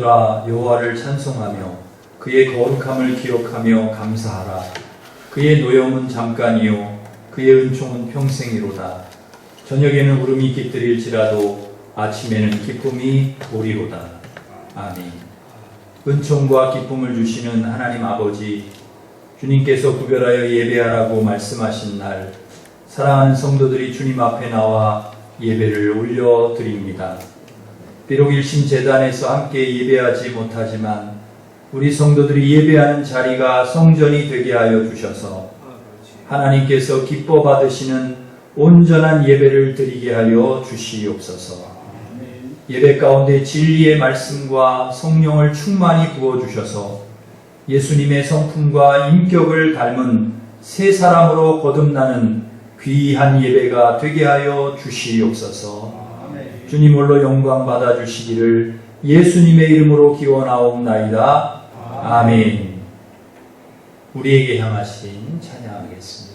성도들아 여호와를 찬송하며 그의 거룩함을 기억하며 감사하라. 그의 노염은 잠깐이요 그의 은총은 평생이로다. 저녁에는 울음이 깃들일지라도 아침에는 기쁨이 오리로다. 아멘. 은총과 기쁨을 주시는 하나님 아버지, 주님께서 구별하여 예배하라고 말씀하신 날 사랑하는 성도들이 주님 앞에 나와 예배를 올려드립니다. 비록 일심재단에서 함께 예배하지 못하지만 우리 성도들이 예배하는 자리가 성전이 되게 하여 주셔서 하나님께서 기뻐 받으시는 온전한 예배를 드리게 하여 주시옵소서. 예배 가운데 진리의 말씀과 성령을 충만히 부어주셔서 예수님의 성품과 인격을 닮은 새 사람으로 거듭나는 귀한 예배가 되게 하여 주시옵소서. 주님 홀로 영광 받아주시기를 예수님의 이름으로 기원하옵나이다. 아멘. 우리에게 향하신 찬양하겠습니다.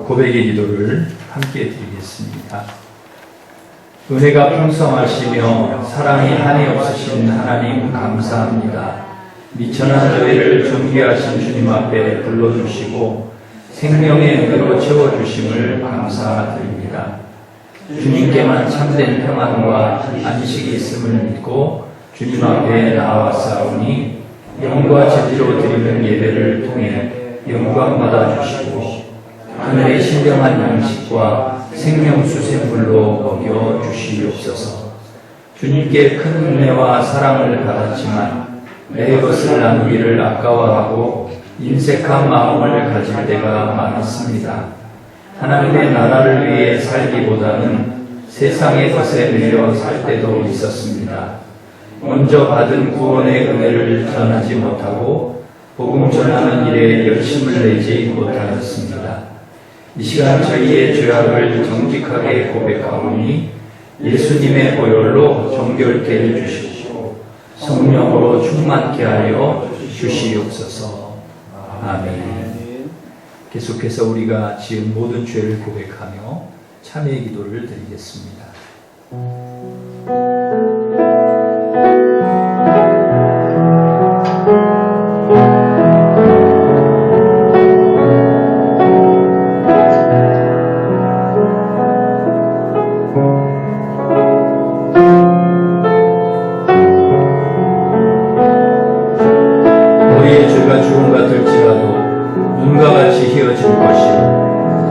고백의 기도를 함께 드리겠습니다. 은혜가 풍성하시며 사랑이 한이 없으신 하나님 감사합니다. 미천한 저희를 존귀하신 주님 앞에 불러주시고 생명의 은혜로 채워주심을 감사드립니다. 주님께만 참된 평안과 안식이 있음을 믿고 주님 앞에 나아왔사오니 영과 진리로 드리는 예배를 통해 영광 받아주시고 하늘의 신령한 양식과 생명수샘물로 먹여 주시옵소서. 주님께 큰 은혜와 사랑을 받았지만 내 것을 나누기를 아까워하고 인색한 마음을 가질 때가 많았습니다. 하나님의 나라를 위해 살기보다는 세상의 것에 매여 살 때도 있었습니다. 먼저 받은 구원의 은혜를 전하지 못하고 복음 전하는 일에 열심을 내지 못하였습니다. 이 시간 저희의 죄악을 정직하게 고백하오니 예수님의 보혈로 정결케 해주시고 성령으로 충만케 하여 주시옵소서. 아멘. 계속해서 우리가 지은 모든 죄를 고백하며 참회의 기도를 드리겠습니다.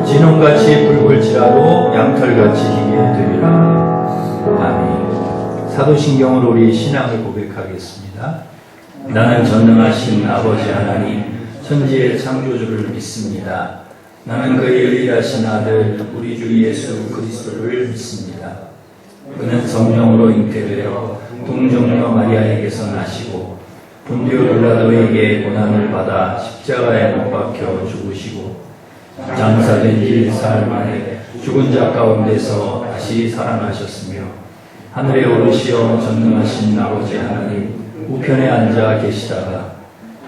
진홍같이 붉을지라도 양털같이 희게 되리라. 아멘. 사도신경으로 우리 신앙을 고백하겠습니다. 나는 전능하신 아버지 하나님 천지의 창조주를 믿습니다. 나는 그의 의리하신 아들 우리 주 예수 그리스도를 믿습니다. 그는 성령으로 잉태되어 동정녀 마리아에게서 나시고 본디오 빌라도에게 고난을 받아 십자가에 못 박혀 죽으시고 장사된 지 사흘 만에 죽은 자 가운데서 다시 살아나셨으며 하늘에 오르시어 전능하신 아버지 하나님 우편에 앉아 계시다가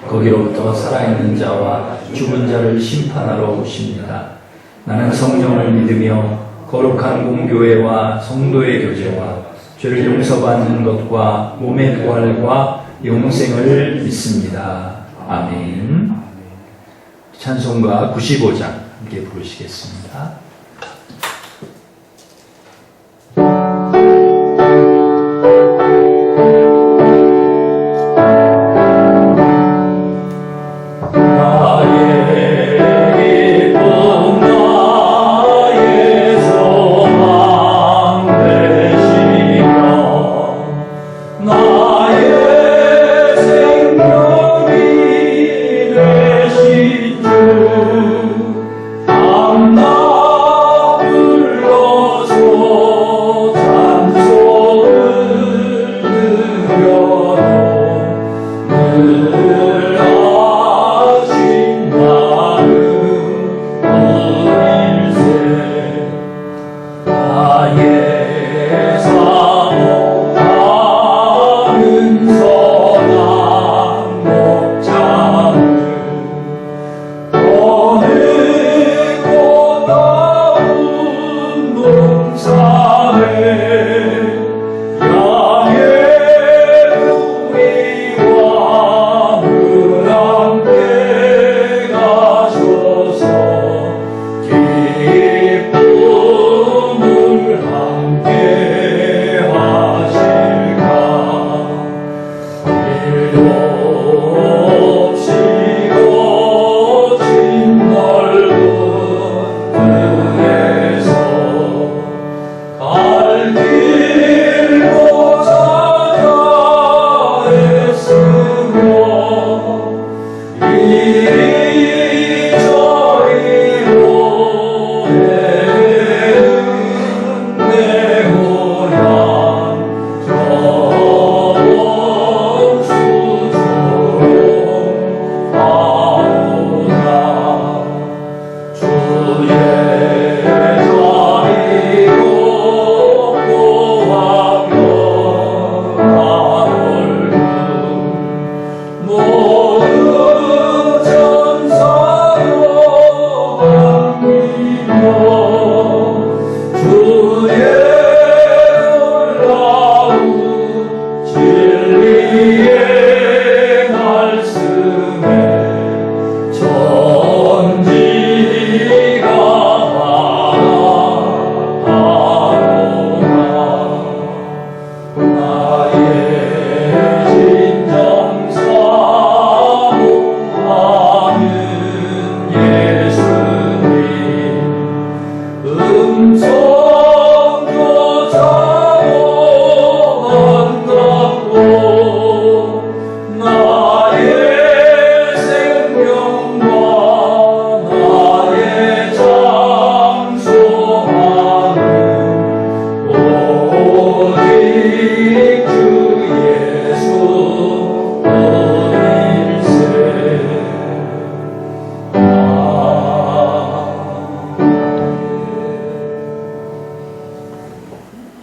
거기로부터 살아있는 자와 죽은 자를 심판하러 오십니다. 나는 성령을 믿으며 거룩한 공교회와 성도의 교제와 죄를 용서받는 것과 몸의 부활과 영생을 믿습니다. 아멘. 찬송가 95장 함께 부르시겠습니다.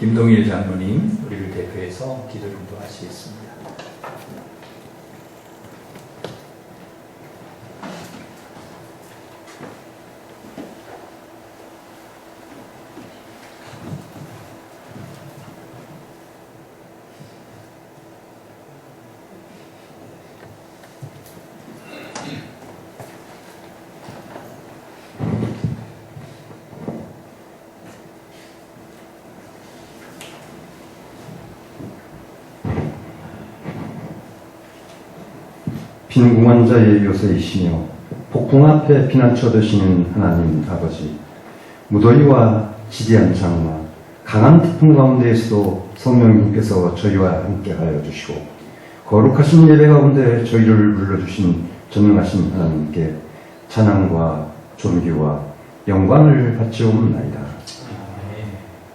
김동일 장로님, 우리를 대표해서 기도 인도하시겠습니다. 빈궁한 자의 요새이시며 폭풍 앞에 피난처 되시는 하나님 아버지, 무더위와 지대한 장마, 강한 태풍 가운데에서도 성령님께서 저희와 함께하여 주시고 거룩하신 예배 가운데 저희를 불러주신 전능하신 하나님께 찬양과 존귀와 영광을 바치옵나이다.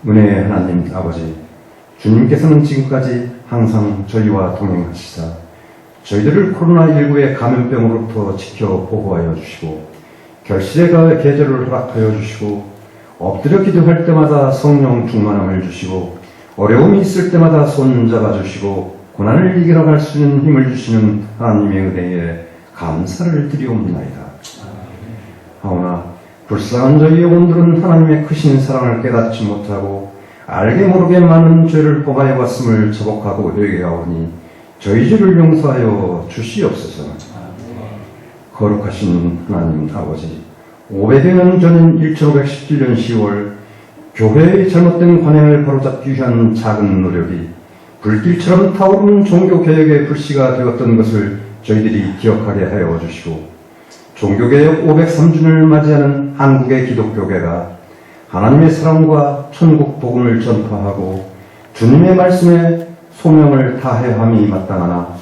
은혜의 하나님 아버지, 주님께서는 지금까지 항상 저희와 동행하시사 저희들을 코로나19의 감염병으로부터 지켜 보호하여 주시고 결실의 계절을 허락하여 주시고 엎드려 기도할 때마다 성령 충만함을 주시고 어려움이 있을 때마다 손잡아 주시고 고난을 이겨나갈 수 있는 힘을 주시는 하나님의 은혜에 감사를 드리옵나이다. 하오나 불쌍한 저희 영혼들은 하나님의 크신 사랑을 깨닫지 못하고 알게 모르게 많은 죄를 범하여 왔음을 자복하고 회개하오니 저희 죄를 용서하여 주시옵소서. 거룩하신 하나님 아버지, 500여 년 전인 1517년 10월 교회의 잘못된 관행을 바로잡기 위한 작은 노력이 불길처럼 타오르는 종교개혁의 불씨가 되었던 것을 저희들이 기억하게 하여 주시고 종교개혁 503주년을 맞이하는 한국의 기독교계가 하나님의 사랑과 천국 복음을 전파하고 주님의 말씀에 소명을 다해야 함이 마땅하나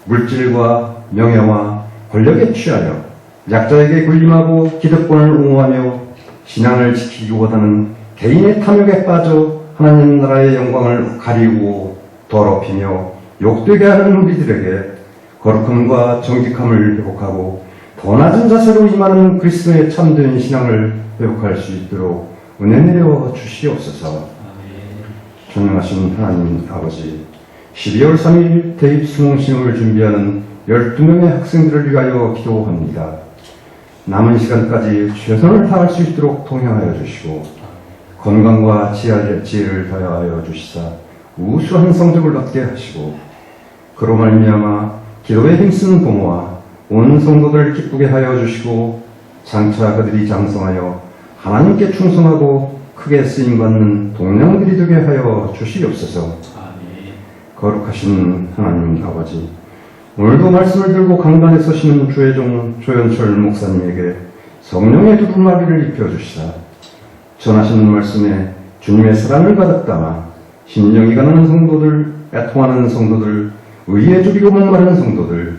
물질과 명예와 권력에 취하여 약자에게 군림하고 기득권을 옹호하며 신앙을 지키기보다는 개인의 탐욕에 빠져 하나님 나라의 영광을 가리우고 더럽히며 욕되게 하는 우리들에게 거룩함과 정직함을 회복하고 더 낮은 자세로 임하는 그리스도의 참된 신앙을 회복할 수 있도록 은혜 내려 주시옵소서. 존경하신 하나님 아버지, 12월 3일 대입 수능시험을 준비하는 12명의 학생들을 위하여 기도합니다. 남은 시간까지 최선을 다할 수 있도록 동행하여 주시고 건강과 지혜를 다하여 주시사 우수한 성적을 얻게 하시고 그로 말미암아 기도에 힘쓰는 부모와 온 성도들을 기쁘게 하여 주시고 장차 그들이 장성하여 하나님께 충성하고 크게 쓰임받는 동량들이 되게 하여 주시옵소서. 거룩하신 하나님 아버지, 오늘도 말씀을 들고 강단에 서시는 주의 종 조연철 목사님에게 성령의 두루마리를 입혀주시사 전하시는 말씀에 주님의 사랑을 가득 담아 심령이 가난한 성도들, 애통하는 성도들, 의에 줄이고 목마른 성도들,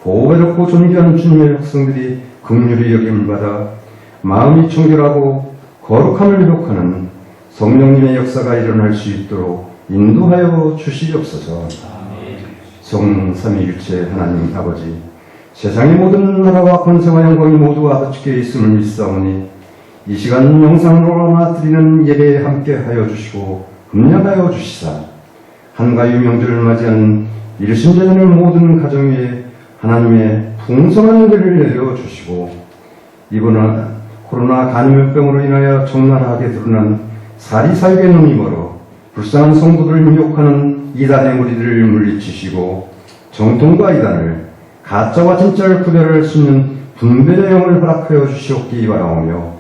보호해롭고 존귀한 주님의 백성들이 긍휼히 여김을 받아 마음이 청결하고 거룩함을 회복하는 성령님의 역사가 일어날 수 있도록 인도하여 주시옵소서. 성삼위일체 하나님 아버지, 세상의 모든 나라와 권세와 영광이 모두 아버지께 있음을 믿사오니 이 시간 영상으로나마 드리는 예배에 함께하여 주시고 금약하여 주시사 한가위 명절을 맞이하는 일신자들의 모든 가정 위에 하나님의 풍성한 은혜를 내려주시고 이번 코로나 감염병으로 인하여 적나라하게 드러난 사리사욕의 눈이 멀어 불쌍한 성도들을 미혹하는 이단의 무리들을 물리치시고 정통과 이단을 가짜와 진짜를 구별할 수 있는 분별의 영을 허락하여 주시옵기 바라오며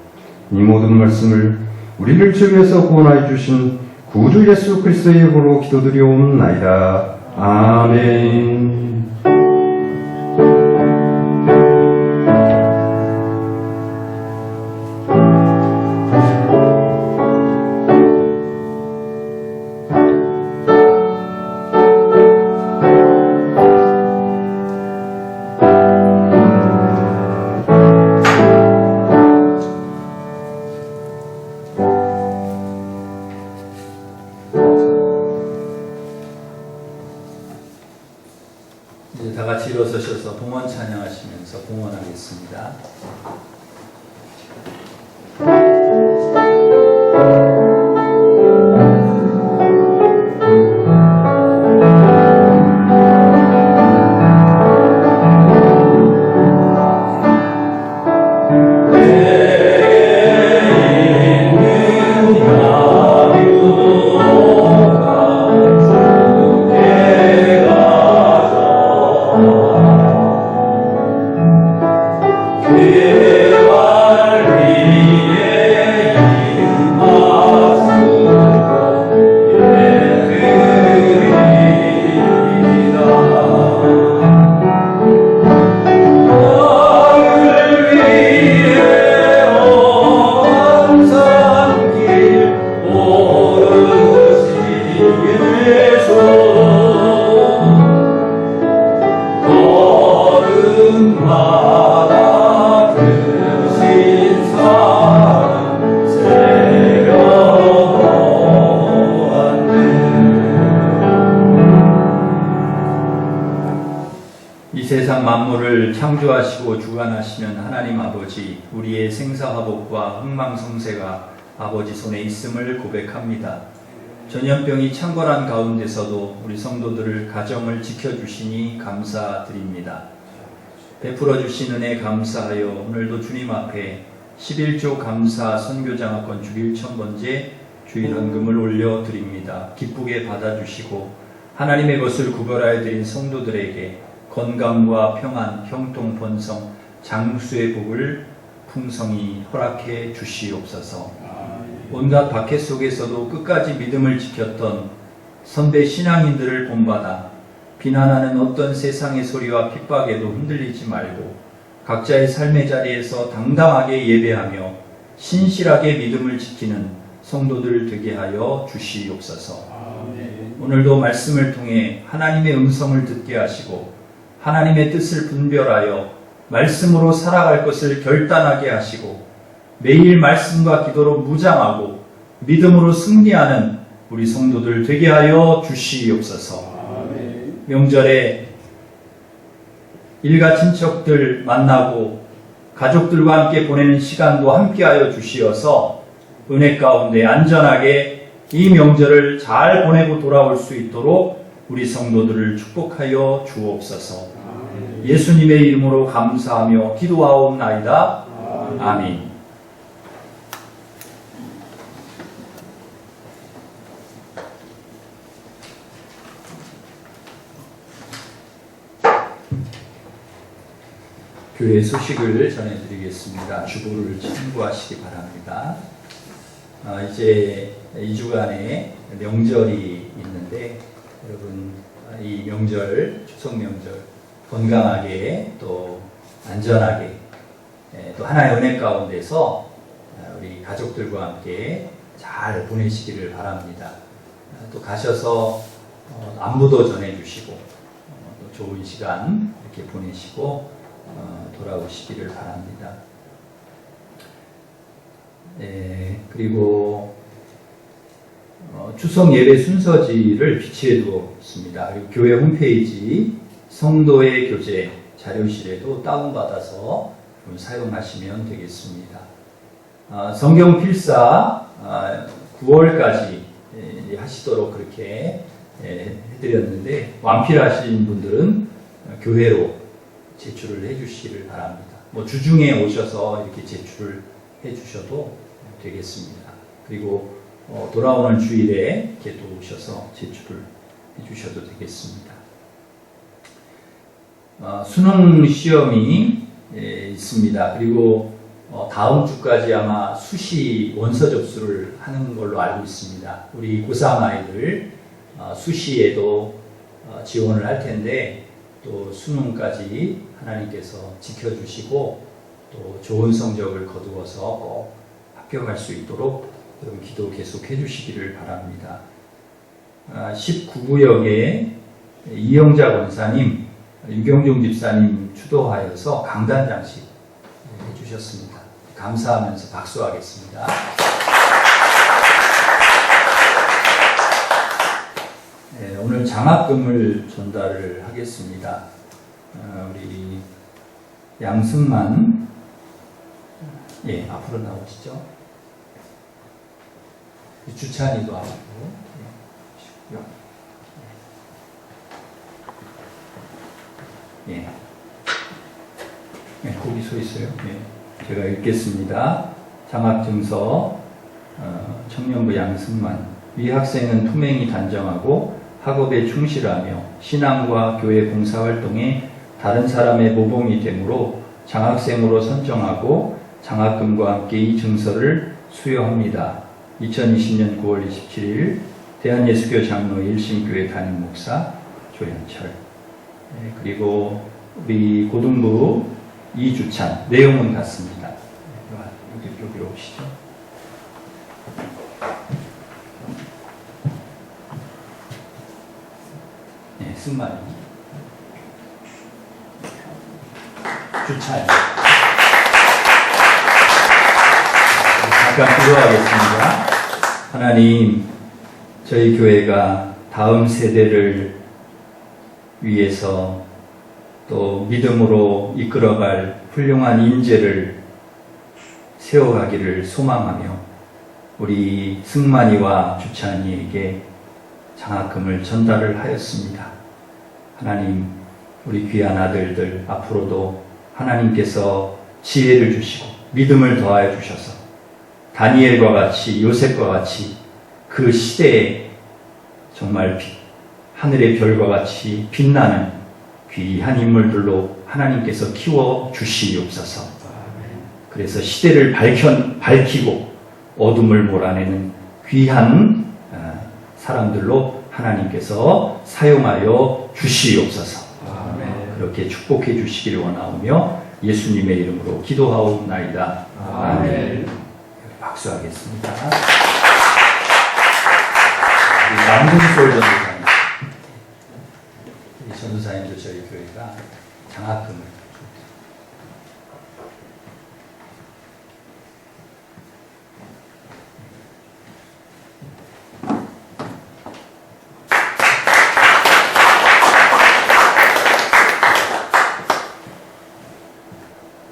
이 모든 말씀을 우리를 죄에서 구원하여 주신 구주 예수 그리스도의 이름으로 기도드리옵나이다. 아멘. 이제 다 같이 일어서셔서 봉헌 찬양하시면서 봉헌하겠습니다. Yeah. 만물을 창조하시고 주관하시는 하나님 아버지, 우리의 생사화복과 흥망성쇠가 아버지 손에 있음을 고백합니다. 전염병이 창궐한 가운데서도 우리 성도들 가정을 지켜주시니 감사드립니다. 베풀어 주신 은혜 감사하여 오늘도 주님 앞에 11조 감사 선교장학권 주일 1000번째 주일 헌금을 올려드립니다. 기쁘게 받아주시고 하나님의 것을 구별하여 드린 성도들에게 건강과 평안, 형통, 번성, 장수의 복을 풍성히 허락해 주시옵소서. 온갖 박해 속에서도 끝까지 믿음을 지켰던 선배 신앙인들을 본받아 비난하는 어떤 세상의 소리와 핍박에도 흔들리지 말고 각자의 삶의 자리에서 당당하게 예배하며 신실하게 믿음을 지키는 성도들 되게 하여 주시옵소서. 오늘도 말씀을 통해 하나님의 음성을 듣게 하시고 하나님의 뜻을 분별하여 말씀으로 살아갈 것을 결단하게 하시고 매일 말씀과 기도로 무장하고 믿음으로 승리하는 우리 성도들 되게 하여 주시옵소서. 명절에 일가 친척들 만나고 가족들과 함께 보내는 시간도 함께하여 주시어서 은혜 가운데 안전하게 이 명절을 잘 보내고 돌아올 수 있도록 우리 성도들을 축복하여 주옵소서. 예수님의 이름으로 감사하며 기도하옵나이다. 아멘. 교회 소식을 전해드리겠습니다. 주보를 참고하시기 바랍니다. 이제 2주간의 명절이 있는데 여러분 이 명절, 추석 명절 건강하게 또 안전하게 또 하나의 은혜 가운데서 우리 가족들과 함께 잘 보내시기를 바랍니다. 또 가셔서 안부도 전해주시고 또 좋은 시간 이렇게 보내시고 돌아오시기를 바랍니다. 그리고 추석 예배 순서지를 비치해 두었습니다. 그리고 교회 홈페이지 성도의 교재 자료실에도 다운받아서 좀 사용하시면 되겠습니다. 성경 필사 9월까지 하시도록 그렇게 해드렸는데 완필하신 분들은 교회로 제출을 해주시기를 바랍니다. 주중에 오셔서 이렇게 제출을 해주셔도 되겠습니다. 그리고 돌아오는 주일에 이렇게 또 오셔서 제출을 해주셔도 되겠습니다. 수능 시험이 있습니다. 그리고 다음 주까지 아마 수시 원서 접수를 하는 걸로 알고 있습니다. 우리 고3 아이들 수시에도 지원을 할 텐데 또 수능까지 하나님께서 지켜주시고 또 좋은 성적을 거두어서 꼭 합격할 수 있도록 여러분 기도 계속 해주시기를 바랍니다. 19구역에 이영자 권사님, 유경종 집사님 추도하여서 강단 장식 해주셨습니다. 감사하면서 박수하겠습니다. 오늘 장학금을 전달을 하겠습니다. 우리 양승만 앞으로 나오시죠. 주찬이도 하고 거기 서 있어요. 제가 읽겠습니다. 장학증서 청년부 양승만. 이 학생은 투명히 단정하고 학업에 충실하며 신앙과 교회 봉사활동에 다른 사람의 모범이 되므로 장학생으로 선정하고 장학금과 함께 이 증서를 수여합니다. 2020년 9월 27일 대한예수교 장로 일심교회 담임 목사 조현철. 그리고 우리 고등부 이주찬. 내용은 같습니다. 여기로 오시죠. 승만이 주찬. 잠깐 기도하겠습니다. 하나님, 저희 교회가 다음 세대를 위해서 또 믿음으로 이끌어갈 훌륭한 인재를 세워가기를 소망하며 우리 승만이와 주찬이에게 장학금을 전달을 하였습니다. 하나님, 우리 귀한 아들들 앞으로도 하나님께서 지혜를 주시고 믿음을 더하여 주셔서 다니엘과 같이, 요셉과 같이 그 시대에 정말 하늘의 별과 같이 빛나는 귀한 인물들로 하나님께서 키워 주시옵소서. 그래서 시대를 밝히고 어둠을 몰아내는 귀한 사람들로 하나님께서 사용하여 주시옵소서. 그렇게 축복해 주시기를 원하오며 예수님의 이름으로 기도하옵나이다. 아멘. 박수하겠습니다. 남궁솔 전도사님, 이 전도사님도 저희 교회가 장학금을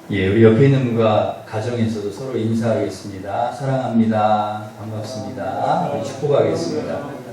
예, 우리 옆에 있는 분과 가정에서도 서로 인사하겠습니다. 사랑합니다. 반갑습니다. 우리 축복하겠습니다.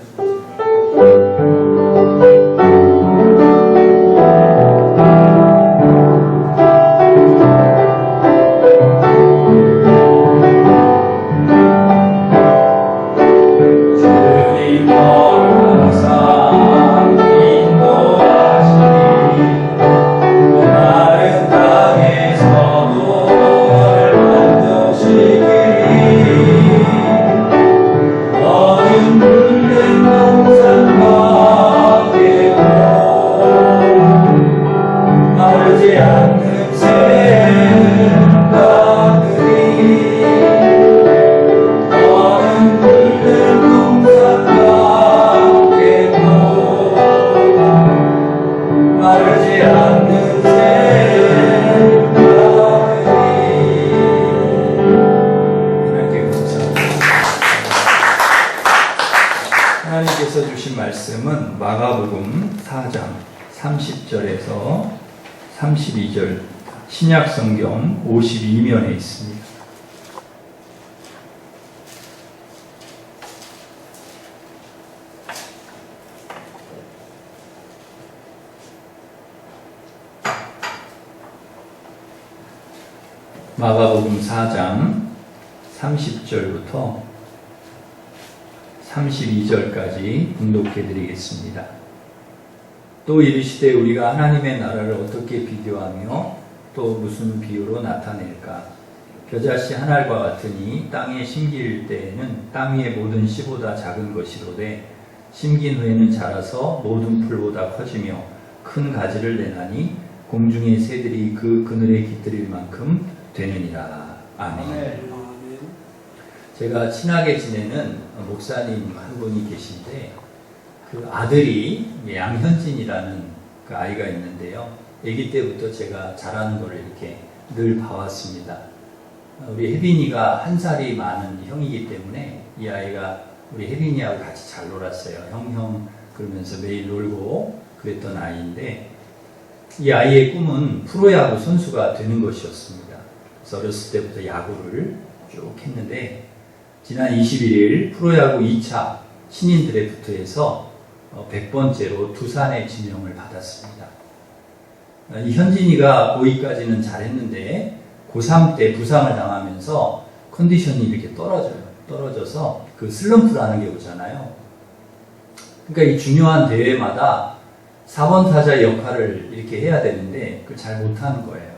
하나님께서 주신 말씀은 마가복음 4장 30절에서 32절 신약성경 52면에 있습니다. 마가복음 4장 30절부터 32절까지 봉독해 드리겠습니다. 또 이르시되 우리가 하나님의 나라를 어떻게 비교하며 또 무슨 비유로 나타낼까? 겨자씨 한 알과 같으니 땅에 심길 때에는 땅 위의 모든 씨보다 작은 것이로되 심긴 후에는 자라서 모든 풀보다 커지며 큰 가지를 내나니 공중의 새들이 그 그늘에 깃들일 만큼 되느니라. 아멘. 제가 친하게 지내는 목사님 한 분이 계신데 그 아들이 양현진이라는 그 아이가 있는데요. 아기 때부터 제가 자라는 걸 이렇게 늘 봐왔습니다. 우리 혜빈이가 한 살이 많은 형이기 때문에 이 아이가 우리 혜빈이하고 같이 잘 놀았어요. 형 그러면서 매일 놀고 그랬던 아이인데 이 아이의 꿈은 프로야구 선수가 되는 것이었습니다. 그래서 어렸을 때부터 야구를 쭉 했는데 지난 21일 프로야구 2차 신인 드래프트에서 100번째로 두산의 지명을 받았습니다. 이 현진이가 고2까지는 잘했는데 고3 때 부상을 당하면서 컨디션이 이렇게 떨어져서 그 슬럼프라는 게 오잖아요. 그러니까 이 중요한 대회마다 4번 타자 역할을 이렇게 해야 되는데 그걸 잘 못하는 거예요.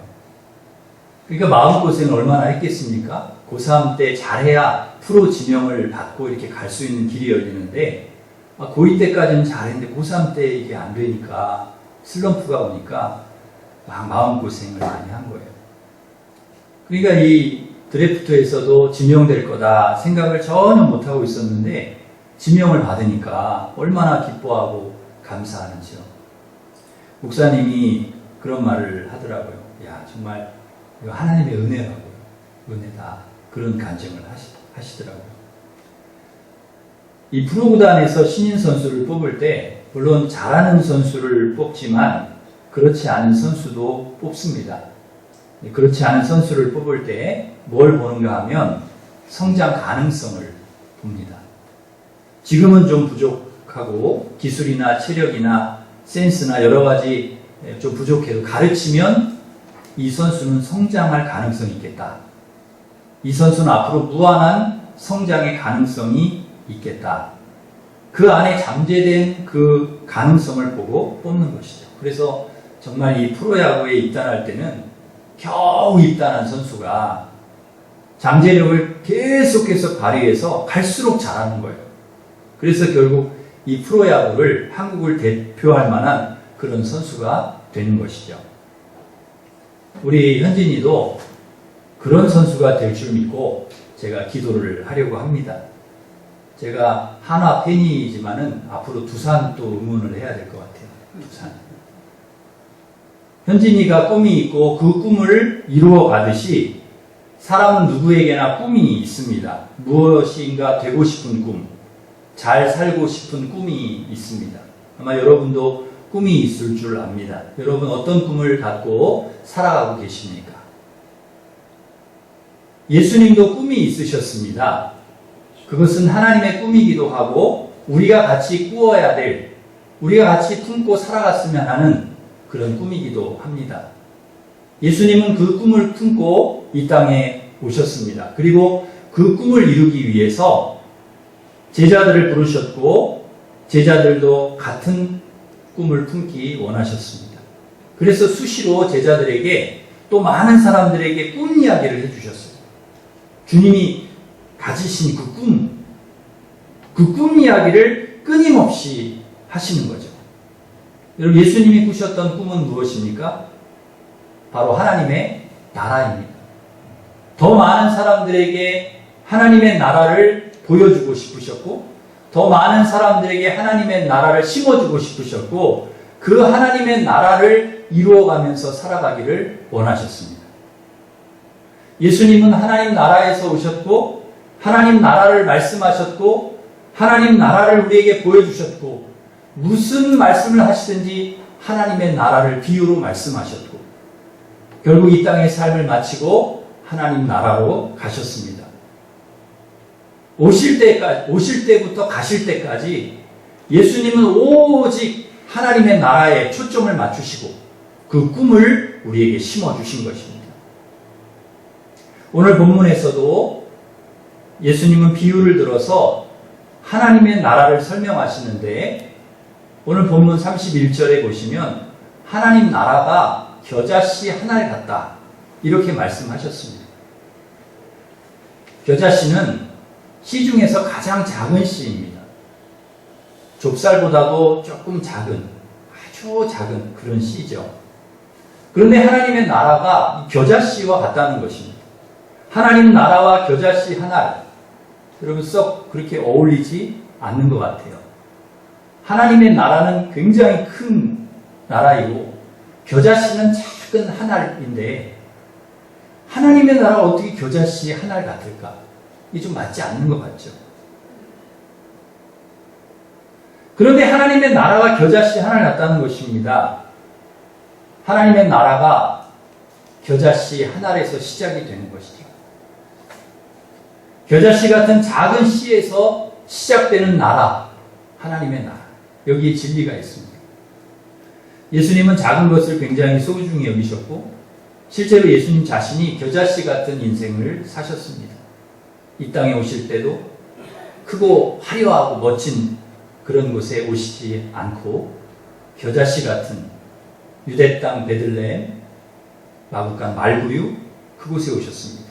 그러니까 마음고생을 얼마나 했겠습니까? 고3 때 잘해야 프로 지명을 받고 이렇게 갈 수 있는 길이 열리는데 고2 때까지는 잘했는데 고3 때 이게 안 되니까 슬럼프가 오니까 막 마음고생을 많이 한 거예요. 그러니까 이 드래프트에서도 지명될 거다 생각을 전혀 못하고 있었는데 지명을 받으니까 얼마나 기뻐하고 감사하는지요. 목사님이 그런 말을 하더라고요. 야, 정말 이거 하나님의 은혜라고요. 은혜다. 그런 간증을 하시더라고요. 이 프로구단에서 신인 선수를 뽑을 때 물론 잘하는 선수를 뽑지만 그렇지 않은 선수도 뽑습니다. 그렇지 않은 선수를 뽑을 때 뭘 보는가 하면 성장 가능성을 봅니다. 지금은 좀 부족하고 기술이나 체력이나 센스나 여러 가지 좀 부족해도 가르치면 이 선수는 성장할 가능성이 있겠다. 이 선수는 앞으로 무한한 성장의 가능성이 있겠다. 그 안에 잠재된 그 가능성을 보고 뽑는 것이죠. 그래서 정말 이 프로야구에 입단할 때는 겨우 입단한 선수가 잠재력을 계속해서 발휘해서 갈수록 잘하는 거예요. 그래서 결국 이 프로야구를 한국을 대표할 만한 그런 선수가 되는 것이죠. 우리 현진이도 그런 선수가 될 줄 믿고 제가 기도를 하려고 합니다. 제가 한화 팬이지만은 앞으로 두산 또 응원을 해야 될 것 같아요. 두산. 현진이가 꿈이 있고 그 꿈을 이루어 가듯이 사람은 누구에게나 꿈이 있습니다. 무엇인가 되고 싶은 꿈, 잘 살고 싶은 꿈이 있습니다. 아마 여러분도 꿈이 있을 줄 압니다. 여러분 어떤 꿈을 갖고 살아가고 계십니까? 예수님도 꿈이 있으셨습니다. 그것은 하나님의 꿈이기도 하고 우리가 같이 꾸어야 될, 우리가 같이 품고 살아갔으면 하는 그런 꿈이기도 합니다. 예수님은 그 꿈을 품고 이 땅에 오셨습니다. 그리고 그 꿈을 이루기 위해서 제자들을 부르셨고 제자들도 같은 꿈을 품기 원하셨습니다. 그래서 수시로 제자들에게 또 많은 사람들에게 꿈 이야기를 해주셨어요. 주님이 가지신 그 꿈 이야기를 끊임없이 하시는 거죠. 여러분, 예수님이 꾸셨던 꿈은 무엇입니까? 바로 하나님의 나라입니다. 더 많은 사람들에게 하나님의 나라를 보여주고 싶으셨고, 더 많은 사람들에게 하나님의 나라를 심어주고 싶으셨고, 그 하나님의 나라를 이루어가면서 살아가기를 원하셨습니다. 예수님은 하나님 나라에서 오셨고, 하나님 나라를 말씀하셨고, 하나님 나라를 우리에게 보여주셨고, 무슨 말씀을 하시든지 하나님의 나라를 비유로 말씀하셨고, 결국 이 땅의 삶을 마치고 하나님 나라로 가셨습니다. 오실 때부터 가실 때까지 예수님은 오직 하나님의 나라에 초점을 맞추시고 그 꿈을 우리에게 심어주신 것입니다. 오늘 본문에서도 예수님은 비유를 들어서 하나님의 나라를 설명하시는데 오늘 본문 31절에 보시면 하나님 나라가 겨자씨 하나를 같다 이렇게 말씀하셨습니다. 겨자씨는 씨 중에서 가장 작은 씨입니다. 좁쌀보다도 조금 작은, 아주 작은 그런 씨죠. 그런데 하나님의 나라가 겨자씨와 같다는 것입니다. 하나님 나라와 겨자씨 하나, 여러분 썩 그렇게 어울리지 않는 것 같아요. 하나님의 나라는 굉장히 큰 나라이고 겨자씨는 작은 한 알인데 하나님의 나라가 어떻게 겨자씨 한 알 같을까? 이게 좀 맞지 않는 것 같죠. 그런데 하나님의 나라가 겨자씨 한 알 같다는 것입니다. 하나님의 나라가 겨자씨 한 알에서 시작이 되는 것이죠. 겨자씨 같은 작은 씨에서 시작되는 나라, 하나님의 나라. 여기에 진리가 있습니다. 예수님은 작은 것을 굉장히 소중히 여기셨고 실제로 예수님 자신이 겨자씨 같은 인생을 사셨습니다. 이 땅에 오실 때도 크고 화려하고 멋진 그런 곳에 오시지 않고 겨자씨 같은 유대 땅 베들레헴, 마구간 말구유 그곳에 오셨습니다.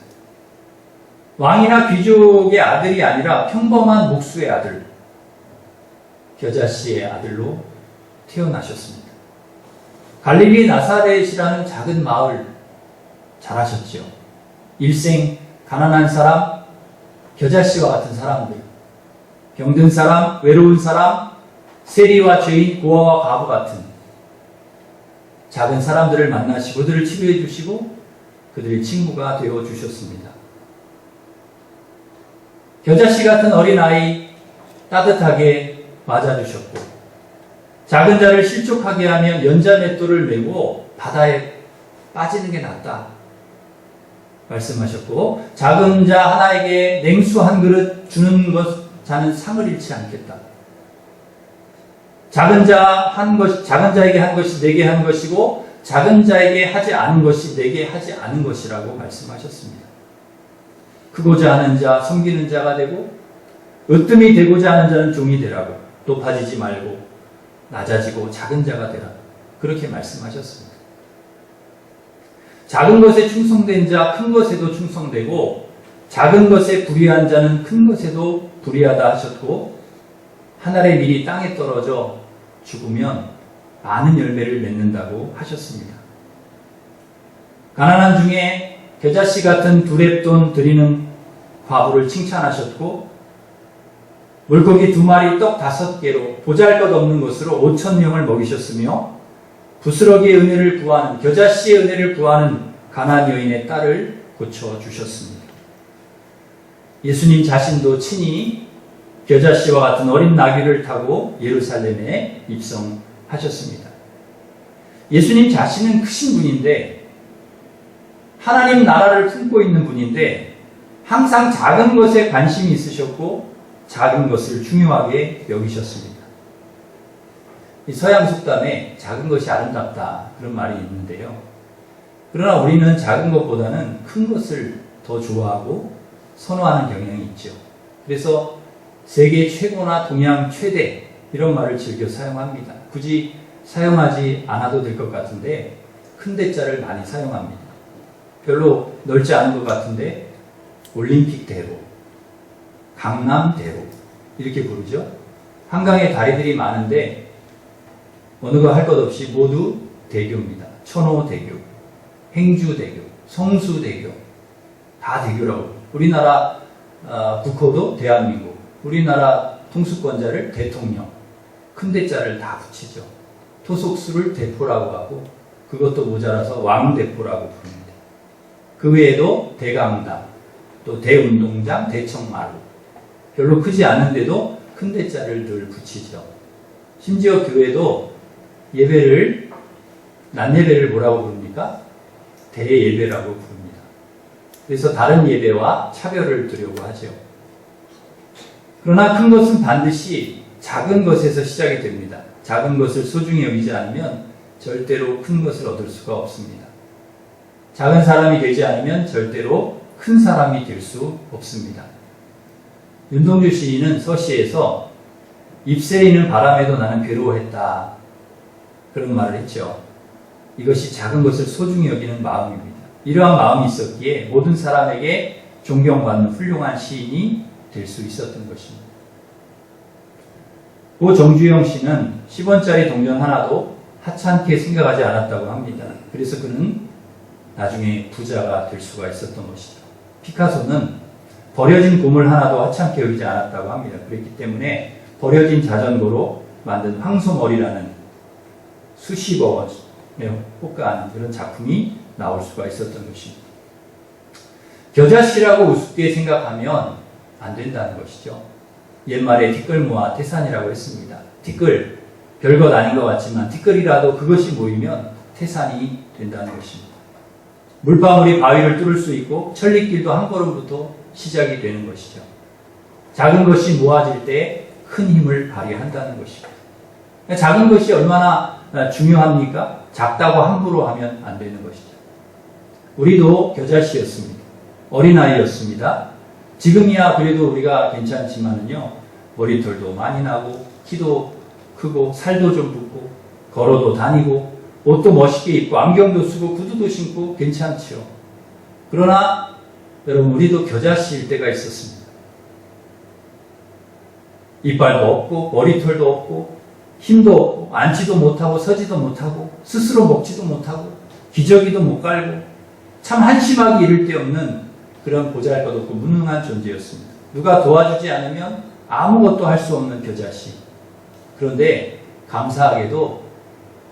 왕이나 귀족의 아들이 아니라 평범한 목수의 아들, 겨자씨의 아들로 태어나셨습니다. 갈릴리 나사렛이라는 작은 마을 잘하셨죠. 일생 가난한 사람, 겨자씨와 같은 사람들, 병든 사람, 외로운 사람, 세리와 죄인, 고아와 과부 같은 작은 사람들을 만나시고 그들을 치료해 주시고 그들의 친구가 되어 주셨습니다. 겨자씨 같은 어린아이 따뜻하게 맞아주셨고 작은 자를 실족하게 하면 연자맷돌을 메고 바다에 빠지는 게 낫다 말씀하셨고, 작은 자 하나에게 냉수 한 그릇 주는 것 자는 상을 잃지 않겠다. 작은 자에게 한 것이 내게 한 것이고 작은 자에게 하지 않은 것이 내게 하지 않은 것이라고 말씀하셨습니다. 크고자 하는 자, 섬기는 자가 되고 으뜸이 되고자 하는 자는 종이 되라고, 높아지지 말고 낮아지고 작은 자가 되라, 그렇게 말씀하셨습니다. 작은 것에 충성된 자 큰 것에도 충성되고, 작은 것에 불의한 자는 큰 것에도 불의하다 하셨고, 한 알의 밀이 땅에 떨어져 죽으면 많은 열매를 맺는다고 하셨습니다. 가난한 중에 겨자씨 같은 두렙돈 드리는 과부를 칭찬하셨고, 물고기 2마리 떡 5개로 보잘것없는 것으로 5,000명을 먹이셨으며, 부스러기의 은혜를 구하는, 겨자씨의 은혜를 구하는 가나안 여인의 딸을 고쳐주셨습니다. 예수님 자신도 친히 겨자씨와 같은 어린 나귀를 타고 예루살렘에 입성하셨습니다. 예수님 자신은 크신 분인데, 하나님 나라를 품고 있는 분인데, 항상 작은 것에 관심이 있으셨고 작은 것을 중요하게 여기셨습니다. 이 서양 속담에 작은 것이 아름답다, 그런 말이 있는데요. 그러나 우리는 작은 것보다는 큰 것을 더 좋아하고 선호하는 경향이 있죠. 그래서 세계 최고나 동양 최대, 이런 말을 즐겨 사용합니다. 굳이 사용하지 않아도 될 것 같은데 큰 대자를 많이 사용합니다. 별로 넓지 않은 것 같은데 올림픽 대로, 강남 대로, 이렇게 부르죠. 한강에 다리들이 많은데 어느 거 할 것 없이 모두 대교입니다. 천호대교, 행주대교, 성수대교, 다 대교라고. 우리나라 국호도 대한민국, 우리나라 통수권자를 대통령, 큰 대자를 다 붙이죠. 토속수를 대포라고 하고, 그것도 모자라서 왕대포라고 부릅니다. 그 외에도 대강당, 또 대운동장, 대청마루, 별로 크지 않은데도 큰 대자를 늘 붙이죠. 심지어 교회도 예배를, 낮 예배를 뭐라고 부릅니까? 대예배라고 부릅니다. 그래서 다른 예배와 차별을 두려고 하죠. 그러나 큰 것은 반드시 작은 것에서 시작이 됩니다. 작은 것을 소중히 여기지 않으면 절대로 큰 것을 얻을 수가 없습니다. 작은 사람이 되지 않으면 절대로 큰 사람이 될 수 없습니다. 윤동주 시인은 서시에서 잎새이는 바람에도 나는 괴로워했다, 그런 말을 했죠. 이것이 작은 것을 소중히 여기는 마음입니다. 이러한 마음이 있었기에 모든 사람에게 존경받는 훌륭한 시인이 될 수 있었던 것입니다. 고 정주영 씨는 10원짜리 동전 하나도 하찮게 생각하지 않았다고 합니다. 그래서 그는 나중에 부자가 될 수가 있었던 것이죠. 피카소는 버려진 고물 하나도 하찮게 여기지 않았다고 합니다. 그렇기 때문에 버려진 자전거로 만든 황소머리라는 수십억에 호가하는 그런 작품이 나올 수가 있었던 것입니다. 겨자씨라고 우습게 생각하면 안 된다는 것이죠. 옛말에 티끌모아 태산이라고 했습니다. 티끌, 별것 아닌 것 같지만 티끌이라도 그것이 모이면 태산이 된다는 것입니다. 물방울이 바위를 뚫을 수 있고 천리길도 한 걸음부터 시작이 되는 것이죠. 작은 것이 모아질 때 큰 힘을 발휘한다는 것입니다. 작은 것이 얼마나 중요합니까? 작다고 함부로 하면 안 되는 것이죠. 우리도 겨자씨였습니다. 어린아이였습니다. 지금이야 그래도 우리가 괜찮지만은요, 머리털도 많이 나고 키도 크고 살도 좀 붙고 걸어도 다니고 옷도 멋있게 입고 안경도 쓰고 구두도 신고 괜찮죠. 그러나 여러분, 우리도 겨자씨일 때가 있었습니다. 이빨도 없고 머리털도 없고 힘도 없고 앉지도 못하고 서지도 못하고 스스로 먹지도 못하고 기저귀도 못 갈고 참 한심하기 이를 데 없는 그런 보잘것없고 무능한 존재였습니다. 누가 도와주지 않으면 아무것도 할 수 없는 겨자씨. 그런데 감사하게도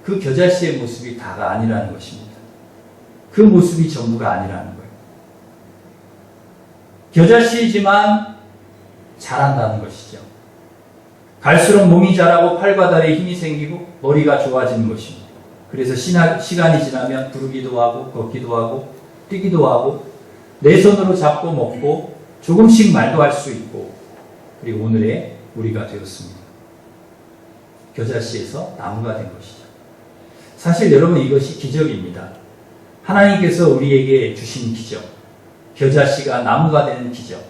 그 겨자씨의 모습이 다가 아니라는 것입니다. 그 모습이 전부가 아니라는 거예요. 겨자씨이지만 잘한다는 것이죠. 갈수록 몸이 자라고 팔과 다리에 힘이 생기고 머리가 좋아지는 것입니다. 그래서 시간이 지나면 부르기도 하고 걷기도 하고 뛰기도 하고 내 손으로 잡고 먹고 조금씩 말도 할 수 있고 그리고 오늘의 우리가 되었습니다. 겨자씨에서 나무가 된 것이죠. 사실 여러분 이것이 기적입니다. 하나님께서 우리에게 주신 기적, 겨자씨가 나무가 되는 기적,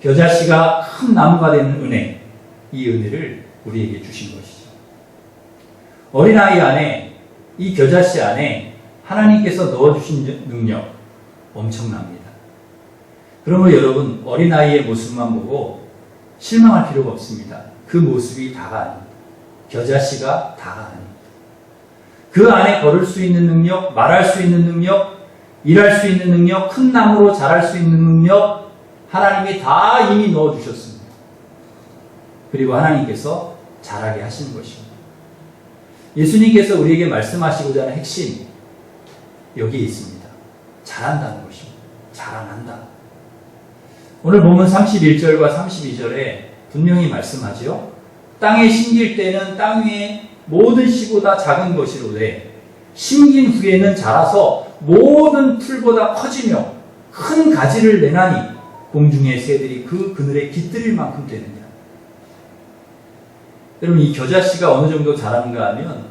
겨자씨가 큰 나무가 되는 은혜, 이 은혜를 우리에게 주신 것이죠. 어린아이 안에, 이 겨자씨 안에 하나님께서 넣어주신 능력 엄청납니다. 그러므로 여러분 어린아이의 모습만 보고 실망할 필요가 없습니다. 그 모습이 다가 아닙니다. 겨자씨가 다가 아닙니다. 그 안에 걸을 수 있는 능력, 말할 수 있는 능력, 일할 수 있는 능력, 큰 나무로 자랄 수 있는 능력 하나님이 다 이미 넣어주셨습니다. 그리고 하나님께서 자라게 하시는 것입니다. 예수님께서 우리에게 말씀하시고자 하는 핵심 여기에 있습니다. 자란다는 것입니다. 자라난다. 오늘 본문 31절과 32절에 분명히 말씀하죠. 땅에 심길 때는 땅 위에 모든 씨보다 작은 것이로되 심긴 후에는 자라서 모든 풀보다 커지며 큰 가지를 내나니 공중의 새들이 그 그늘에 깃들일 만큼 되느니라. 여러분 이 겨자씨가 어느 정도 자라는가 하면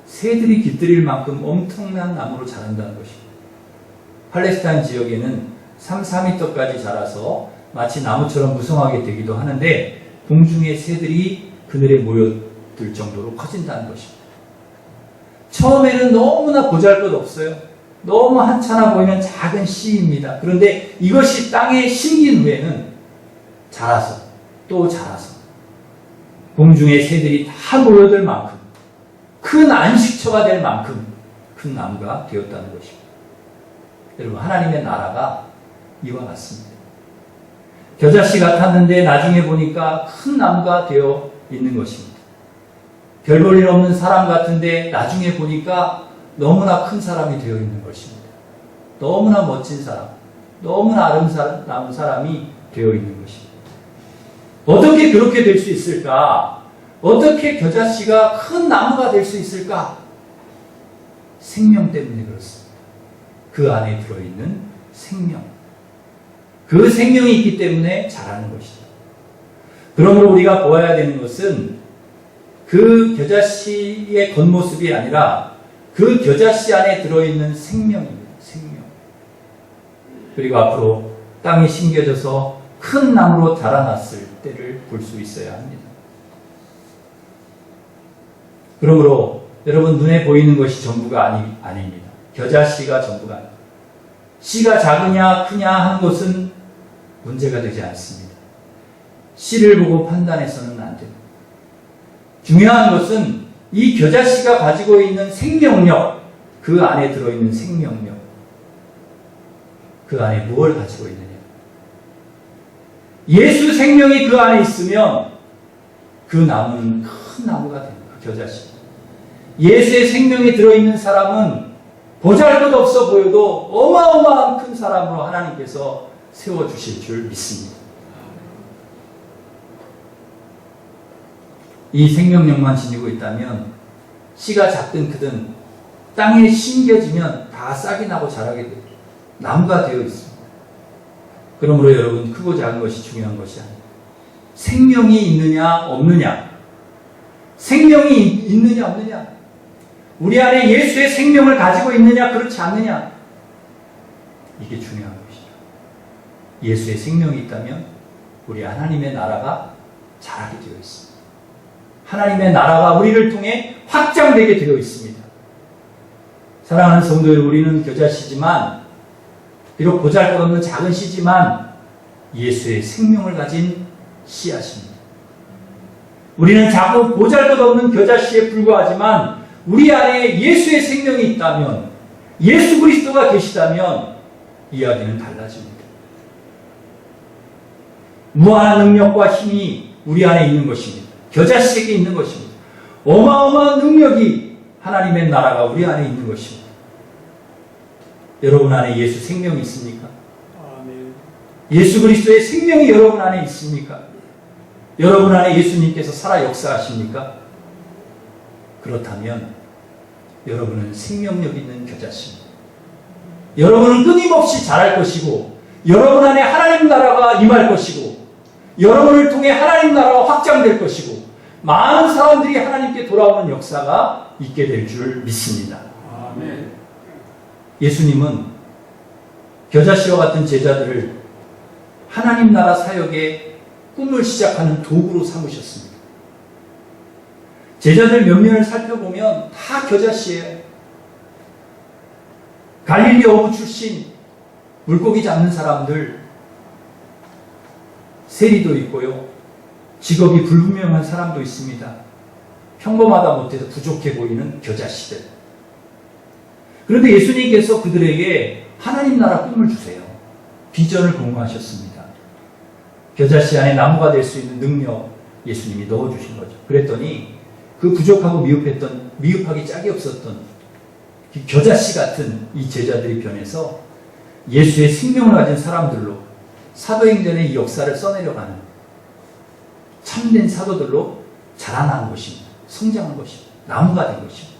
새들이 깃들일 만큼 엄청난 나무로 자란다는 것입니다. 팔레스타인 지역에는 3, 4m까지 자라서 마치 나무처럼 무성하게 되기도 하는데 공중의 새들이 그늘에 모여들 정도로 커진다는 것입니다. 처음에는 너무나 보잘것없어요. 너무 한찮아 보이는 작은 씨입니다. 그런데 이것이 땅에 심긴 후에는 자라서 또 자라서 공중의 새들이 다 모여들 만큼 큰 안식처가 될 만큼 큰 나무가 되었다는 것입니다. 여러분 하나님의 나라가 이와 같습니다. 겨자씨 같았는데 나중에 보니까 큰 나무가 되어 있는 것입니다. 별 볼 일 없는 사람 같은데 나중에 보니까 너무나 큰 사람이 되어 있는 것입니다. 너무나 멋진 사람, 너무나 아름다운 사람이 되어 있는 것입니다. 어떻게 그렇게 될 수 있을까? 어떻게 겨자씨가 큰 나무가 될 수 있을까? 생명 때문에 그렇습니다. 그 안에 들어있는 생명. 그 생명이 있기 때문에 자라는 것이죠. 그러므로 우리가 보아야 되는 것은 그 겨자씨의 겉모습이 아니라 그 겨자씨 안에 들어있는 생명입니다. 생명. 그리고 앞으로 땅에 심겨져서 큰 나무로 자라났을 때를 볼 수 있어야 합니다. 그러므로 여러분 눈에 보이는 것이 전부가 아닙니다. 겨자씨가 전부가 아닙니다. 씨가 작으냐 크냐 하는 것은 문제가 되지 않습니다. 씨를 보고 판단해서는 안 됩니다. 중요한 것은 이 겨자씨가 가지고 있는 생명력, 그 안에 들어있는 생명력, 그 안에 무엇을 가지고 있느냐. 예수 생명이 그 안에 있으면 그 나무는 큰 나무가 됩니다. 그 겨자씨. 예수의 생명이 들어있는 사람은 보잘것없어 보여도 어마어마한 큰 사람으로 하나님께서 세워주실 줄 믿습니다. 이 생명력만 지니고 있다면 씨가 작든 크든 땅에 심겨지면 다 싹이 나고 자라게 됩니다. 나무가 되어 있습니다. 그러므로 여러분 크고 작은 것이 중요한 것이 아닙니다. 생명이 있느냐 없느냐, 생명이 있느냐 없느냐, 우리 안에 예수의 생명을 가지고 있느냐 그렇지 않느냐, 이게 중요한 것이죠. 예수의 생명이 있다면 우리 하나님의 나라가 자라게 되어 있습니다. 하나님의 나라가 우리를 통해 확장되게 되어 있습니다. 사랑하는 성도 여러분, 우리는 겨자씨지만 비록 보잘것없는 작은 씨지만 예수의 생명을 가진 씨앗입니다. 우리는 작고 보잘것없는 겨자씨에 불과하지만 우리 안에 예수의 생명이 있다면, 예수 그리스도가 계시다면 이야기는 달라집니다. 무한한 능력과 힘이 우리 안에 있는 것입니다. 겨자씨에게 있는 것입니다. 어마어마한 능력이 하나님의 나라가 우리 안에 있는 것입니다. 여러분 안에 예수 생명이 있습니까? 아멘. 예수 그리스도의 생명이 여러분 안에 있습니까? 여러분 안에 예수님께서 살아 역사하십니까? 그렇다면 여러분은 생명력 있는 겨자씨입니다. 여러분은 끊임없이 자랄 것이고 여러분 안에 하나님 나라가 임할 것이고 여러분을 통해 하나님 나라가 확장될 것이고 많은 사람들이 하나님께 돌아오는 역사가 있게 될 줄 믿습니다. 아멘. 예수님은 겨자씨와 같은 제자들을 하나님 나라 사역의 꿈을 시작하는 도구로 삼으셨습니다. 제자들 몇 면을 살펴보면 다 겨자씨예요. 갈릴리 어부 출신 물고기 잡는 사람들, 세리도 있고요. 직업이 불분명한 사람도 있습니다. 평범하다 못해서 부족해 보이는 겨자씨들. 그런데 예수님께서 그들에게 하나님 나라 꿈을 주세요. 비전을 공유하셨습니다. 겨자씨 안에 나무가 될 수 있는 능력 예수님이 넣어주신 거죠. 그랬더니 그 부족하고 미흡하기 짝이 없었던 겨자씨 같은 이 제자들이 변해서 예수의 생명을 가진 사람들로 사도행전의 이 역사를 써내려가는 참된 사도들로 자라난 것입니다. 성장한 것입니다. 나무가 된 것입니다.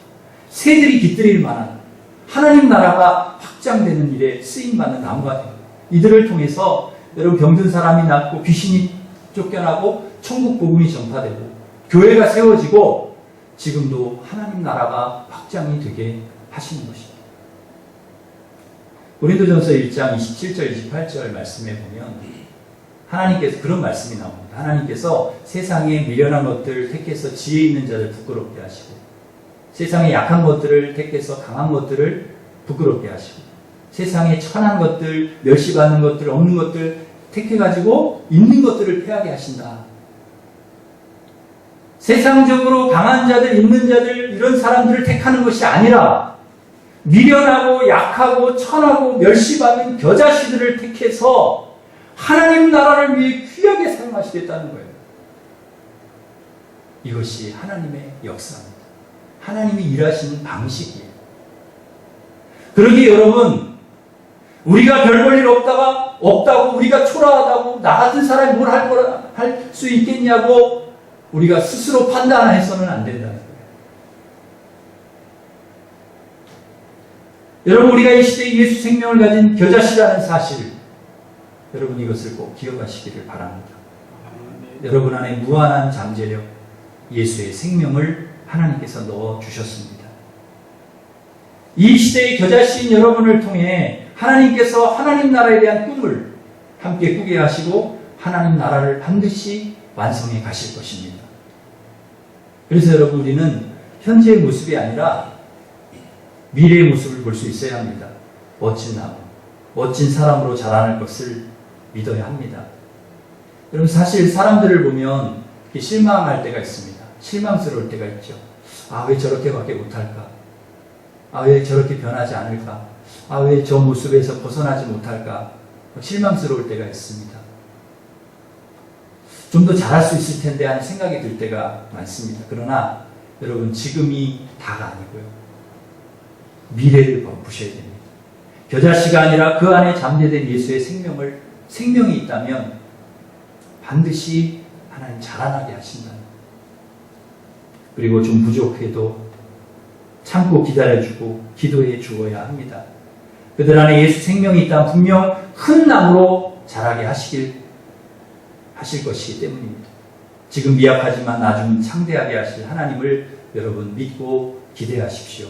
새들이 깃들일 만한 하나님 나라가 확장되는 일에 쓰임받는 나무가 됩니다. 이들을 통해서 여러분 병든 사람이 낫고 귀신이 쫓겨나고 천국 복음이 전파되고 교회가 세워지고 지금도 하나님 나라가 확장이 되게 하시는 것입니다. 고린도전서 1장 27절 28절 말씀에 보면 하나님께서 그런 말씀이 나옵니다. 하나님께서 세상에 미련한 것들을 택해서 지혜 있는 자를 부끄럽게 하시고 세상에 약한 것들을 택해서 강한 것들을 부끄럽게 하시고 세상에 천한 것들, 멸시받는 것들, 없는 것들 택해가지고 있는 것들을 패하게 하신다. 세상적으로 강한 자들, 있는 자들 이런 사람들을 택하는 것이 아니라 미련하고 약하고 천하고 멸시받는 겨자씨들을 택해서 하나님 나라를 위해 귀하게 사용하시겠다는 거예요. 이것이 하나님의 역사입니다. 하나님이 일하시는 방식이에요. 그러기에 여러분, 우리가 별 볼 일 없다고 우리가 초라하다고 나 같은 사람이 뭘 할 수 있겠냐고 우리가 스스로 판단해서는 안 된다는 거예요. 여러분, 우리가 이 시대에 예수 생명을 가진 겨자씨라는 사실, 여러분 이것을 꼭 기억하시기를 바랍니다. 여러분 안에 무한한 잠재력, 예수의 생명을 하나님께서 넣어주셨습니다. 이 시대의 겨자씨인 여러분을 통해 하나님께서 하나님 나라에 대한 꿈을 함께 꾸게 하시고 하나님 나라를 반드시 완성해 가실 것입니다. 그래서 여러분, 우리는 현재의 모습이 아니라 미래의 모습을 볼 수 있어야 합니다. 멋진 나무, 멋진 사람으로 자라날 것을 믿어야 합니다. 여러분, 사실 사람들을 보면 실망할 때가 있습니다. 실망스러울 때가 있죠. 아, 왜 저렇게밖에 못할까? 아, 왜 저렇게 변하지 않을까? 아, 왜 저 모습에서 벗어나지 못할까? 실망스러울 때가 있습니다. 좀 더 잘할 수 있을 텐데 하는 생각이 들 때가 많습니다. 그러나 여러분, 지금이 다가 아니고요. 미래를 보셔야 됩니다. 겨자씨가 아니라 그 안에 잠재된 예수의 생명이 있다면 반드시 하나님 자라나게 하신다. 그리고 좀 부족해도 참고 기다려주고 기도해 주어야 합니다. 그들 안에 예수 생명이 있다면 분명 큰 나무로 자라게 하실 것이기 때문입니다. 지금 미약하지만 나중은 창대하게 하실 하나님을 여러분 믿고 기대하십시오.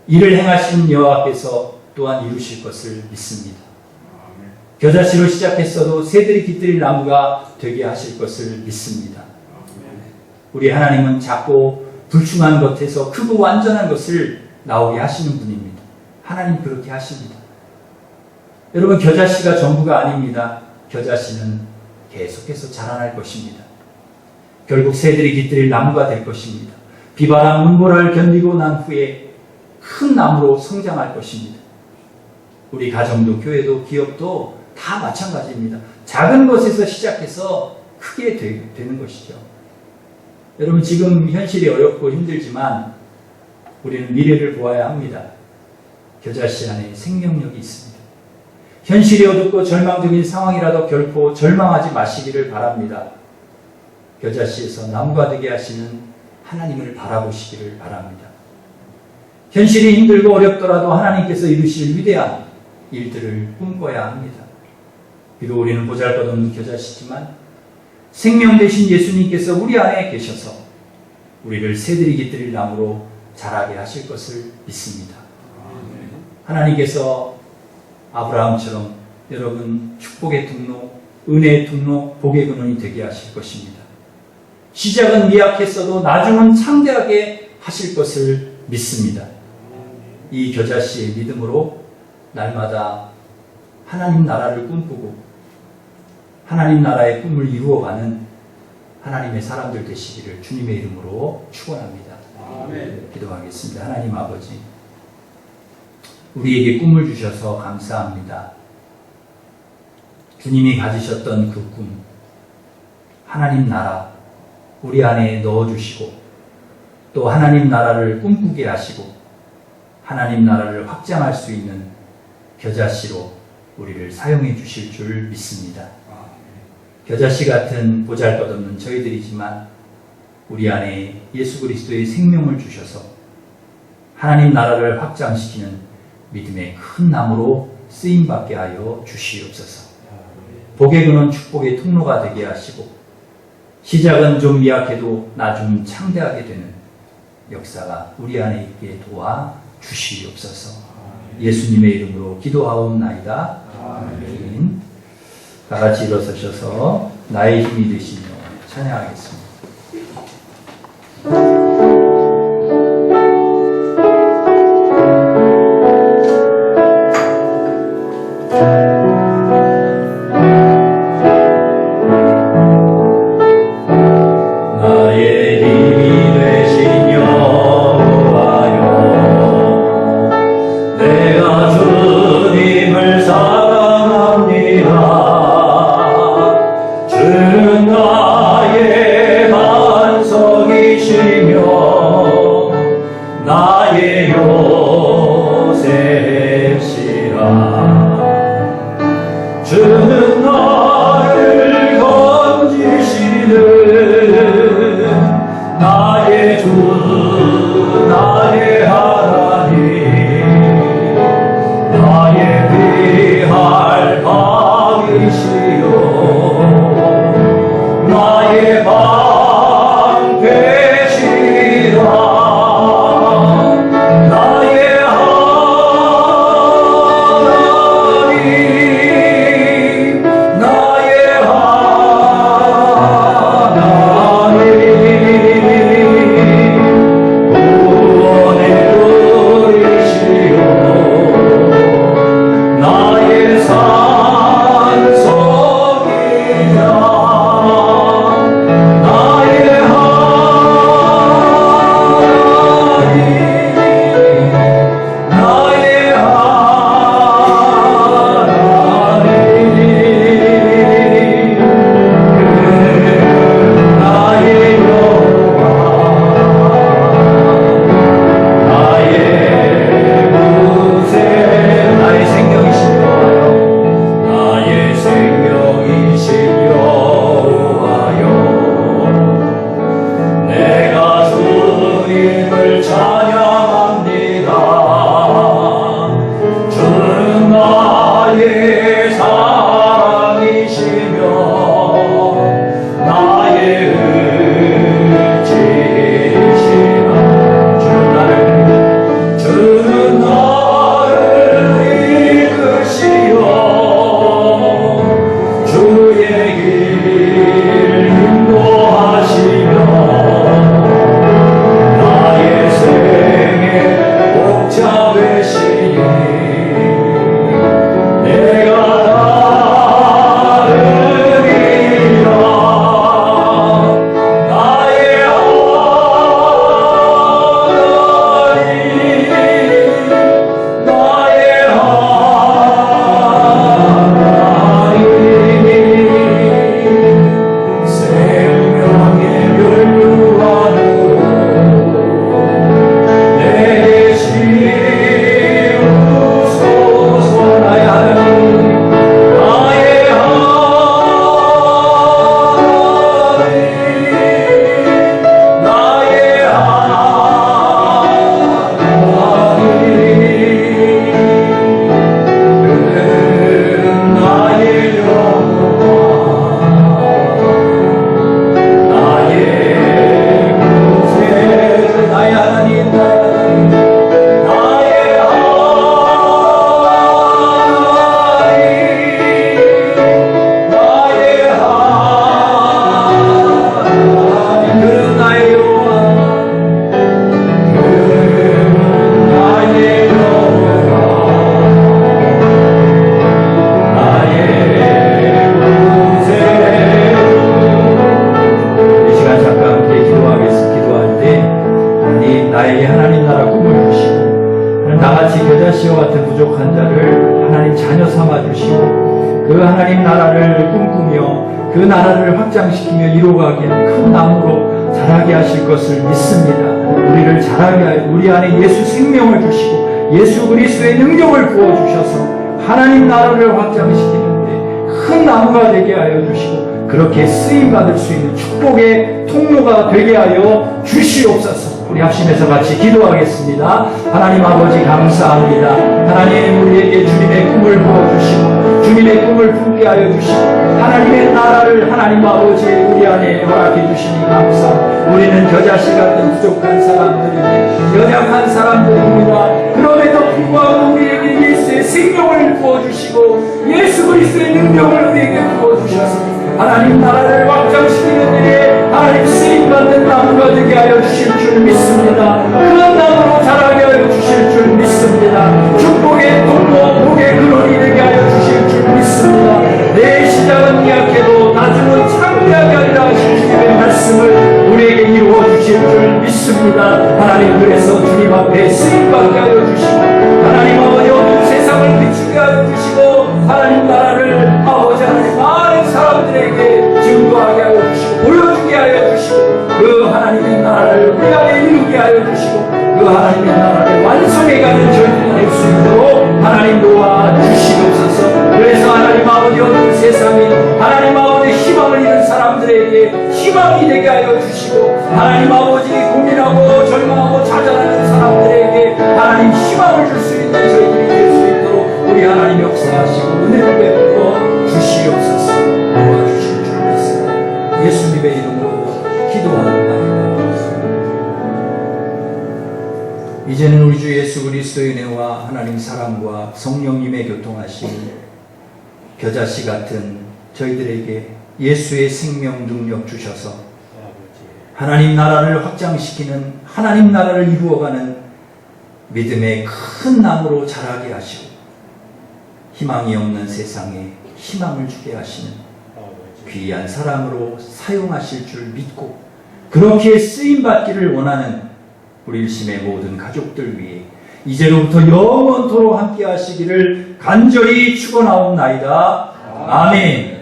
이를 행하신 여호와께서 또한 이루실 것을 믿습니다. 겨자씨로 시작했어도 새들이 깃들일 나무가 되게 하실 것을 믿습니다. 우리 하나님은 작고 불충한 것에서 크고 완전한 것을 나오게 하시는 분입니다. 하나님 그렇게 하십니다. 여러분, 겨자씨가 전부가 아닙니다. 겨자씨는 계속해서 자라날 것입니다. 결국 새들이 깃들일 나무가 될 것입니다. 비바람, 문보라를 견디고 난 후에 큰 나무로 성장할 것입니다. 우리 가정도 교회도 기업도 다 마찬가지입니다. 작은 것에서 시작해서 크게 되는 것이죠. 여러분, 지금 현실이 어렵고 힘들지만 우리는 미래를 보아야 합니다. 겨자씨 안에 생명력이 있습니다. 현실이 어둡고 절망적인 상황이라도 결코 절망하지 마시기를 바랍니다. 겨자씨에서 나무가 되게 하시는 하나님을 바라보시기를 바랍니다. 현실이 힘들고 어렵더라도 하나님께서 이루실 위대한 일들을 꿈꿔야 합니다. 비록 우리는 보잘것없는 겨자씨지만 생명 되신 예수님께서 우리 안에 계셔서 우리를 새들이 깃들일 나무로 자라게 하실 것을 믿습니다. 하나님께서 아브라함처럼 여러분 축복의 통로, 은혜의 통로, 복의 근원이 되게 하실 것입니다. 시작은 미약했어도 나중은 창대하게 하실 것을 믿습니다. 이 겨자씨의 믿음으로 날마다 하나님 나라를 꿈꾸고 하나님 나라의 꿈을 이루어가는 하나님의 사람들 되시기를 주님의 이름으로 축원합니다. 기도하겠습니다. 하나님 아버지, 우리에게 꿈을 주셔서 감사합니다. 주님이 가지셨던 그 꿈, 하나님 나라 우리 안에 넣어주시고 또 하나님 나라를 꿈꾸게 하시고 하나님 나라를 확장할 수 있는 겨자씨로 우리를 사용해 주실 줄 믿습니다. 겨자씨 같은 보잘것없는 저희들이지만 우리 안에 예수 그리스도의 생명을 주셔서 하나님 나라를 확장시키는 믿음의 큰 나무로 쓰임받게 하여 주시옵소서. 복의 근원 축복의 통로가 되게 하시고 시작은 좀 미약해도 나중 창대하게 되는 역사가 우리 안에 있게 도와 주시옵소서. 예수님의 이름으로 기도하옵나이다. 아멘. 다 같이 일어서셔서 나의 힘이 되시며 찬양하겠습니다. 주는 나의 나에게 하나님 나라 꿈을 주시고 나같이 겨자씨와 같은 부족한 자를 하나님 자녀 삼아 주시고 그 하나님 나라를 꿈꾸며 그 나라를 확장시키며 이루어가게 하는 큰 나무로 자라게 하실 것을 믿습니다. 우리를 자라게 하여 우리 안에 예수 생명을 주시고 예수 그리스도의 능력을 부어주셔서 하나님 나라를 확장시키는데 큰 나무가 되게 하여 주시고 그렇게 쓰임받을 수 있는 축복의 통로가 되게 하여 주시옵소서. 우리 합심해서 같이 기도하겠습니다. 하나님 아버지 감사합니다. 하나님 우리에게 주님의 꿈을 부어주시고 주님의 꿈을 품게 하여 주시고 하나님의 나라를 하나님 아버지 우리 안에 허락해 주시니 감사합니다. 우리는 겨자씨 같은 부족한 사람들인데 연약한 사람들입니다. 그럼에도 불구하고 우리에게 예수의 생명을 부어주시고 예수 그리스도의 능력을 우리에게 부어주셔서 하나님 나라를 확장시키는 일에 하나님 쓰임받는 나무가 되게 하여 주실 줄 믿습니다. 그 나무로 자라게 하여 주실 줄 믿습니다. 축복의 통로 복의 근원이 되게 하여 주실 줄 믿습니다. 내 시작은 약해도 나중은 창대하게 하리라 하신 주님의 말씀을 우리에게 이루어 주실 줄 믿습니다. 하나님 그래서 주님 앞에 쓰임받게 하여 주시고 하나님 아버지 어두운 세상을 비추게 하여 주시고 하나님 나라를 아버지 하나님 많은 사람들에게 증거하게 하여 주시고 보여주게 하여 주시고 그 하나님의 나라를 우리 안에 이루게 하여 주시고 그 하나님의 나라를 완성해가는 저희들이 될 수 있도록 하나님 도와주시옵소서. 그래서 하나님 아버지 어두운 세상에 하나님 아버지 희망을 잃은 사람들에게 희망이 되게 하여 주시고 하나님 아버지 고민하고 절망하고 좌절하는 사람들에게 하나님 희망을 줄 수 있는 저희들이 될 수 있도록 우리 하나님 역사하시고 은혜를 베풀어 주시옵소서. 도와주실 줄 믿습니다. 예수님의 이름으로 기도합니다. 이제는 우리 주 예수 그리스도의 은혜와 하나님 사랑과 성령님의 교통하심 겨자씨 같은 저희들에게 예수의 생명 능력 주셔서 하나님 나라를 확장시키는 하나님 나라를 이루어가는 믿음의 큰 나무로 자라게 하시고 희망이 없는 세상에 희망을 주게 하시는 귀한 사람으로 사용하실 줄 믿고 그렇게 쓰임받기를 원하는 우리 일심의 모든 가족들 위해 이제로부터 영원토록 함께 하시기를 간절히 축원하옵나이다. 아멘.